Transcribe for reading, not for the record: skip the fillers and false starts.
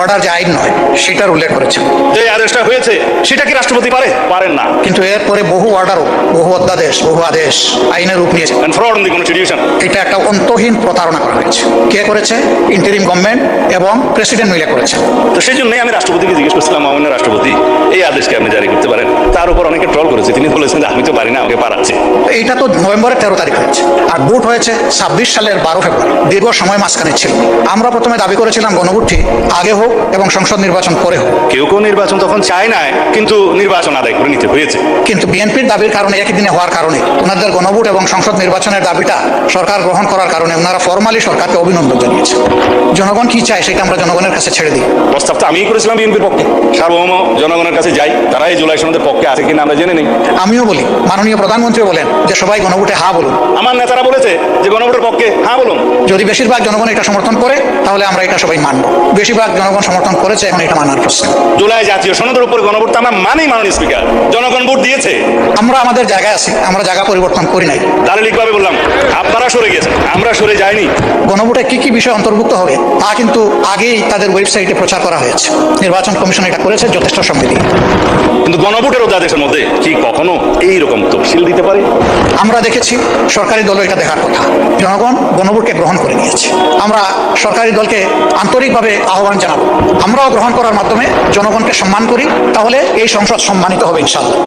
Order যে আইন নয় সেটার উল্লেখ করেছেন। যে আদেশটা হয়েছে সেটা কি রাষ্ট্রপতি পারেন না? কিন্তু এরপরে বহু অর্ডারও, বহু অধ্যাদেশ, বহু আদেশ আইনের রূপ নিয়েছে। Fraud in the constitution. এটা একটা অন্তহীন প্রতারণা করা হয়েছে। কে করেছে? ইন্টারিম গভর্নমেন্ট এবং প্রেসিডেন্ট মিলে করেছে। তো সেই জন্যই আমি রাষ্ট্রপতিকে জিজ্ঞেস করছিলাম, মাননীয় রাষ্ট্রপতি, এই আদেশকে আপনি জারি করতে পারেন? তার উপর অনেকে ট্রল করেছে, তিনি বলেছেন যে আমি তো পারি না, আমাকে পারাচ্ছে। এইটা তো নভেম্বরের 13 তারিখ হয়েছে, আর ভোট হয়েছে 26 সালের 12 ফেব্রুয়ারি। দীর্ঘ সময় মাঝখানে ছিল। আমরা প্রথমে দাবি করেছিলাম গণভোটটি আগে হোক এবং সংসদ নির্বাচন পরে হোক। কেউ নির্বাচন তখন চায় না, কিন্তু নির্বাচন আদায় করে নিতে হয়েছে। কিন্তু বিএনপির দাবির কারণে, একই দিনে হওয়ার কারণে, ওনাদের গণভোট এবং সংসদ নির্বাচনের দাবিটা সরকার গ্রহণ করার কারণে ওনারা ফরমালি সরকারকে অভিনন্দন জানিয়েছে। জনগণ কি চায় সেটা আমরা জনগণের কাছে ছেড়ে দিই। প্রস্তাব তো আমিই করেছিলাম বিএনপির পক্ষে। সার্বভৌম জনগণের কাছে যাই, তারা এই জুলাই সনদের পক্ষে আছে কিনা আমরা জেনে নেই। আমিও বলি, মাননীয় প্রধানমন্ত্রী বলেন যে সবাই গণভোটে হ্যাঁ বলুন। আমার নেতারা বলেছে যে গণভোটের পক্ষে হ্যাঁ বলুন। যদি বেশিরভাগ জনগণ এটা সমর্থন করে তাহলে আমরা এটা সবাই মানব। বেশিরভাগ জনগণ সমর্থন করেছে, এখন এটা মানার প্রশ্ন। জুলাই জাতীয় সনদের উপর গণভোট তো আমরা মানি, মাননীয় স্পিকার। জনগণ ভোট দিয়েছে। আমরা আমাদের জায়গায় আছি, আমরা জায়গা পরিবর্তন করি নাই। দালিলিকভাবে বললাম, আপনারা সরে গেছেন, আমরা সরে যাইনি। গণভোটে কি কি বিষয় অন্তর্ভুক্ত হবে তা কিন্তু আগেই তাদের ওয়েবসাইটে প্রচার করা হয়েছে। নির্বাচন কমিশন এটা করেছে যথেষ্ট সময় দিয়ে। কিন্তু গণভোটের অধ্যাদেশের মধ্যে কি কখনো এইরকম তফসিল দিতে পারে? আমরা দেখেছি সরকারি দলও এটা দেখার কথা। জনগণ গণভোটকে গ্রহণ করে নিয়েছে। আমরা সরকারি দলকে আন্তরিকভাবে আহ্বান জানাবো, আমরাও গ্রহণ করার মাধ্যমে জনগণকে সম্মান করি, তাহলে এই সংসদ সম্মানিত হবে ইনশাআল্লাহ।